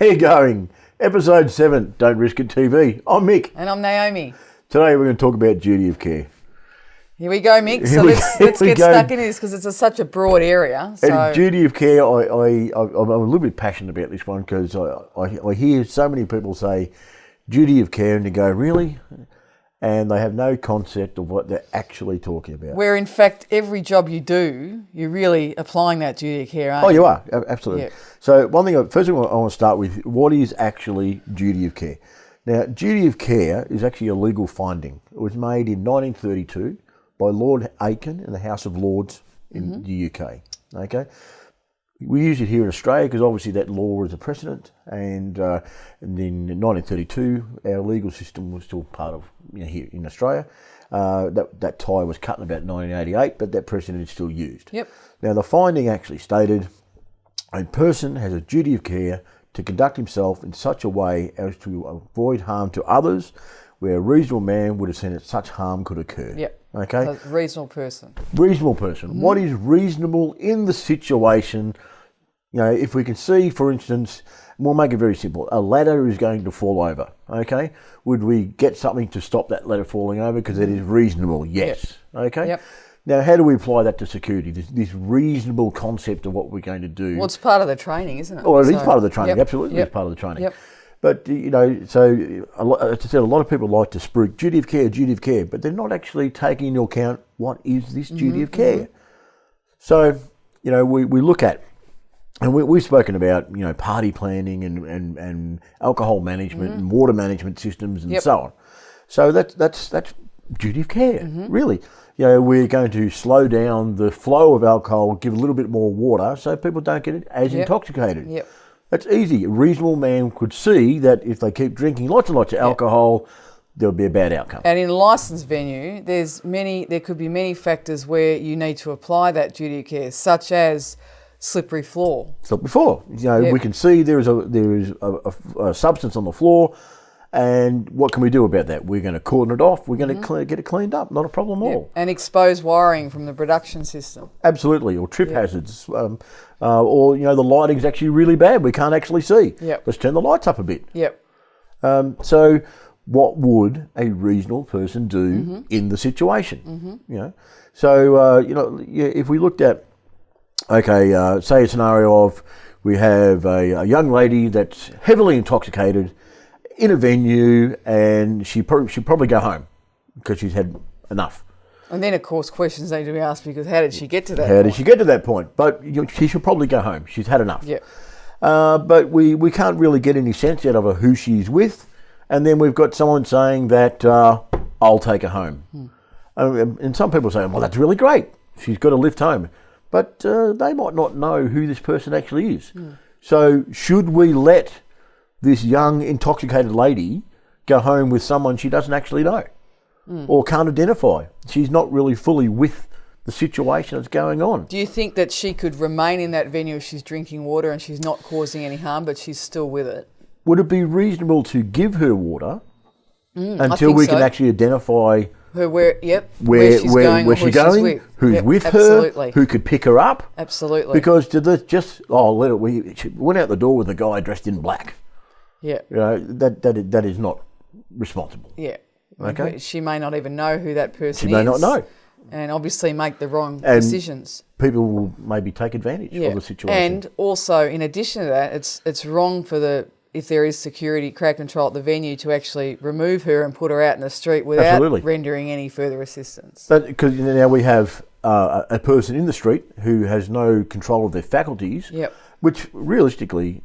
How you going? Episode 7, Don't Risk It TV. I'm Mick. And I'm Naomi. Today we're going to talk about duty of care. Here we go, Mick. So let's get stuck into this because it's such a broad area. So And duty of care, I'm a little bit passionate about this one because I hear so many people say duty of care and you go, really? And they have no concept of what they're actually talking about. where in fact every job you do, you're really applying that duty of care, aren't you? You are, absolutely. Yeah. So first thing I want to start with, what is actually duty of care? Now, duty of care is actually a legal finding. It was made in 1932 by Lord Aiken in the House of Lords in the UK. Okay, we use it here in Australia because obviously that law is a precedent, and then in 1932 our legal system was still part of here in Australia. That tie was cut in about 1988, but that precedent is still used. Yep. Now the finding actually stated a person has a duty of care to conduct himself in such a way as to avoid harm to others, where a reasonable man would have seen that such harm could occur. Yep. Okay. A reasonable person. Reasonable person. What is reasonable in the situation? If we can see, for instance, we'll make it very simple. A ladder is going to fall over. Okay. Would we get something to stop that ladder falling over because it is reasonable? Yes. Yep. Okay. Yep. Now, how do we apply that to security? This reasonable concept of what we're going to do. Well, it's part of the training, isn't it? Well, it is part of the training. Yep. Absolutely, Yep. it's part of the training. Yep. But, so as I said, a lot of people like to spruik duty of care, but they're not actually taking into account what is this duty of care. So, we look at, and we've spoken about, party planning and alcohol management and water management systems and so on. So that's duty of care, really. We're going to slow down the flow of alcohol, give a little bit more water so people don't get as intoxicated. Yep. That's easy. A reasonable man could see that if they keep drinking lots and lots of alcohol, there'll be a bad outcome. And in a licensed venue, there could be many factors where you need to apply that duty of care, such as slippery floor. So before, we can see there is a substance on the floor, and what can we do about that? We're going to cordon it off. We're going to get it cleaned up. Not a problem at all. And exposed wiring from the production system. Absolutely, or trip hazards, or the lighting's actually really bad. We can't actually see. Yep. Let's turn the lights up a bit. Yep. So, what would a reasonable person do in the situation? So if we looked at, say a scenario of we have a young lady that's heavily intoxicated in a venue, and she'd probably go home because she's had enough. And then, of course, questions need to be asked because how did she get to that How point? did she get to that point? But she should probably go home. She's had enough. Yeah. But we can't really get any sense out of her who she's with. And then we've got someone saying that I'll take her home. And some people say, well, that's really great. She's got a lift home. But they might not know who this person actually is. So should we let this young intoxicated lady go home with someone she doesn't actually know or can't identify? She's not really fully with the situation that's going on. Do you think that she could remain in that venue if she's drinking water and she's not causing any harm, but she's still with it? Would it be reasonable to give her water until think we so. can actually identify Where she's going, where's or she who going, she's with? who's Yep, with absolutely. her, who could pick her up? Absolutely. Because she went out the door with a guy dressed in black. Yeah. That is not responsible. Yeah. Okay. She may not even know who that person is. She may not know. And obviously make the wrong And decisions. People will maybe take advantage of the situation. And also, in addition to that, it's wrong for if there is security, crowd control at the venue, to actually remove her and put her out in the street without rendering any further assistance. Because now we have a person in the street who has no control of their faculties, which realistically,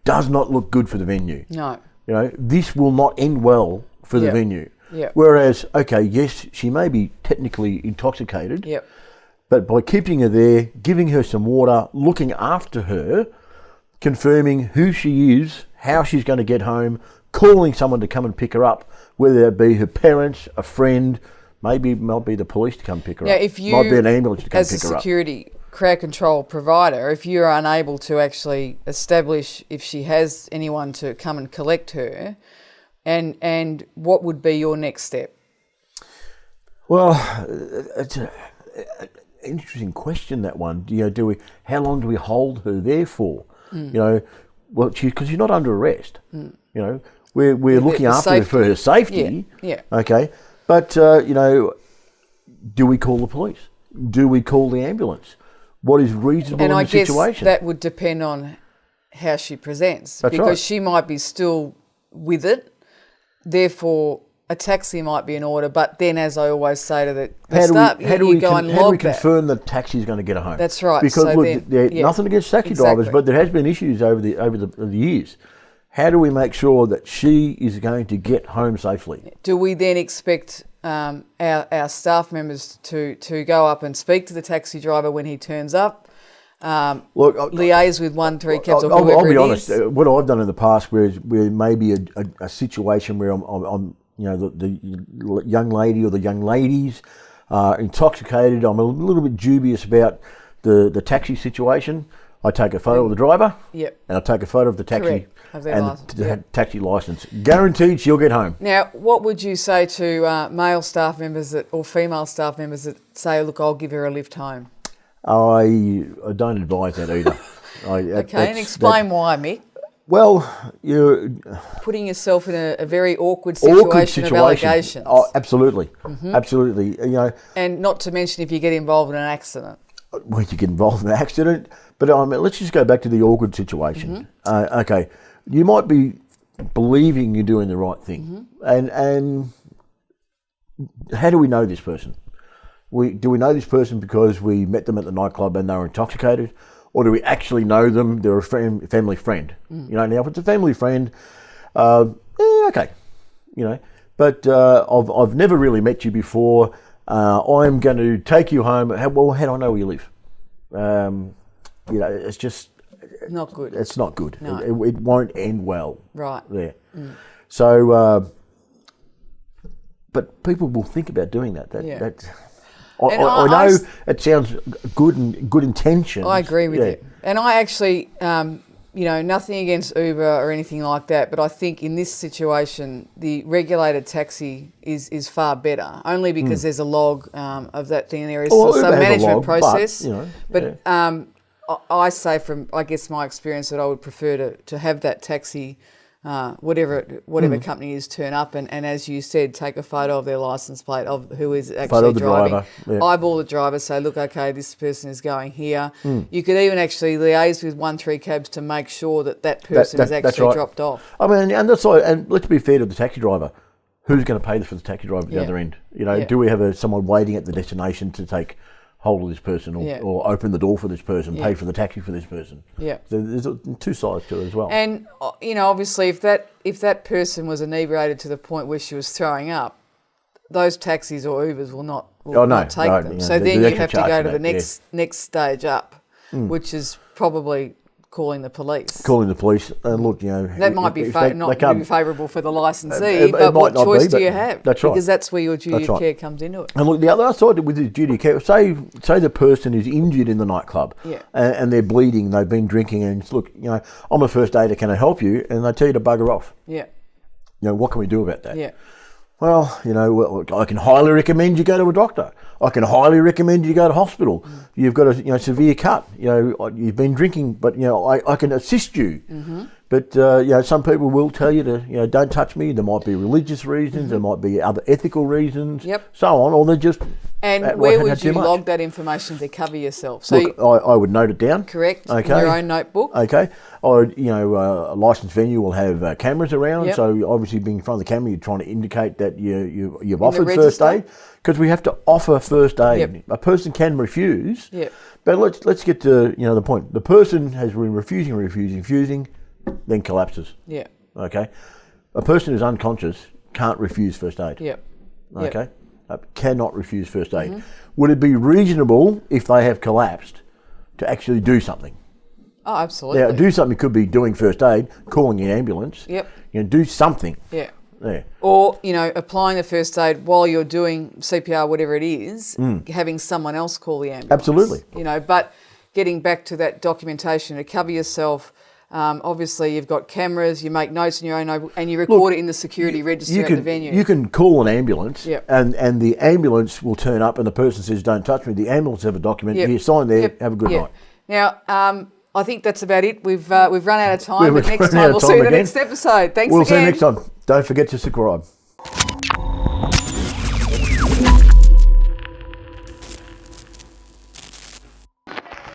does not look good for the venue. No. This will not end well for the venue. Yep. Whereas, yes, she may be technically intoxicated, but by keeping her there, giving her some water, looking after her, confirming who she is, how she's going to get home, calling someone to come and pick her up, whether it be her parents, a friend, maybe it might be the police to come pick her up. If you, might be an ambulance to come pick her up. As a security crowd control provider, if you're unable to actually establish if she has anyone to come and collect her, and what would be your next step? Well, it's an interesting question, that one. How long do we hold her there for? You know, Well, because she's not under arrest. You know, we're looking after her for her safety. Yeah. Okay. But, you know, do we call the police? Do we call the ambulance? What is reasonable in the situation? And I guess that would depend on how she presents. That's because right. she might be still with it. Therefore, a taxi might be in order. But then, as I always say to the start, you go and log that. How do we confirm the taxi's going to get her home? That's right. Because so look, nothing against taxi drivers, but there has been issues over the years. How do we make sure that she is going to get home safely? Do we then expect our staff members to go up and speak to the taxi driver when he turns up? Look, liaise with 1-3 cabs or whoever I'll be it honest. is? What I've done in the past, where maybe a situation where I'm you know, the young lady or the young ladies are intoxicated. I'm a little bit dubious about the taxi situation. I take a photo of the driver. Yep. And I take a photo of the taxi. Correct. Of their license. The taxi license. Guaranteed she'll get home. Now, what would you say to male staff members or female staff members that say, look, I'll give her a lift home? I don't advise that either. Okay, and explain why, Mick. Well, you're putting yourself in a very awkward situation of allegations. Oh, absolutely, absolutely. You know, and not to mention if you get involved in an accident. Well, you get involved in an accident, but let's just go back to the awkward situation. Okay, you might be believing you're doing the right thing, and how do we know this person? Do we know this person because we met them at the nightclub and they were intoxicated? Or do we actually know them? They're a family friend. You know, now if it's a family friend, okay, you know. But I've never really met you before. I'm going to take you home. How do I know where you live? You know, it's just not good. It's not good. No. It won't end well. Right there. So, but people will think about doing that. I know it sounds good and good intention. I agree with you. And I actually, you know, nothing against Uber or anything like that, but I think in this situation, the regulated taxi is far better, only because there's a log of that thing. There is some management process. But, you know, I say from, I guess, my experience that I would prefer to have that taxi, whatever company is, turn up and as you said, take a photo of their license plate of who is actually driving. Eyeball the driver, say, look, okay, this person is going here. You could even actually liaise with 1-3 cabs to make sure that person is actually dropped off. I mean, and that's all, and let's be fair to the taxi driver. Who's going to pay for the taxi driver at the other end? You know, do we have someone waiting at the destination to take hold of this person or open the door for this person, pay for the taxi for this person? Yeah. So there's two sides to it as well. And, you know, obviously if that person was inebriated to the point where she was throwing up, those taxis or Ubers will not take them. Yeah, so then you have to go to the next stage up, which is probably calling the police. And look, you know, that might be not be favourable for the licensee, but what choice do you have? That's right. Because that's where your duty of care comes into it. And look, the other side with the duty of care, say the person is injured in the nightclub, and they're bleeding, they've been drinking, and look, you know, I'm a first aider, can I help you? And they tell you to bugger off. Yeah. You know, what can we do about that? Yeah. Well, you know, I can highly recommend you go to a doctor. I can highly recommend you go to hospital. You've got a severe cut. You know, you've been drinking, but you know, I can assist you. But you know, some people will tell you to don't touch me. There might be religious reasons. There might be other ethical reasons. So on, or they're just. And where would you log that information to cover yourself? So look, I would note it down. Correct. Okay. In your own notebook. Okay. Or a licensed venue will have cameras around. So obviously, being in front of the camera, you're trying to indicate that you've offered first aid, because we have to offer first aid. A person can refuse. But let's get to the point. The person has been refusing, then collapses. Okay. A person who's unconscious can't refuse first aid. Okay. Cannot refuse first aid. Would it be reasonable if they have collapsed to actually do something? Oh, absolutely. Now, do something could be doing first aid, calling an ambulance. Do something. Or, applying the first aid while you're doing CPR, whatever it is, having someone else call the ambulance. Absolutely. But getting back to that documentation to cover yourself. Obviously, you've got cameras, you make notes in your own notebook, and you record it in the security register at the venue. You can call an ambulance, and the ambulance will turn up, and the person says, "Don't touch me." The ambulance have a document. You sign there. Have a good night. Now, I think that's about it. We've run out of time, but We've next run out time of we'll time see you in the again. next episode. Thanks We'll again. see you next time. Don't forget to subscribe.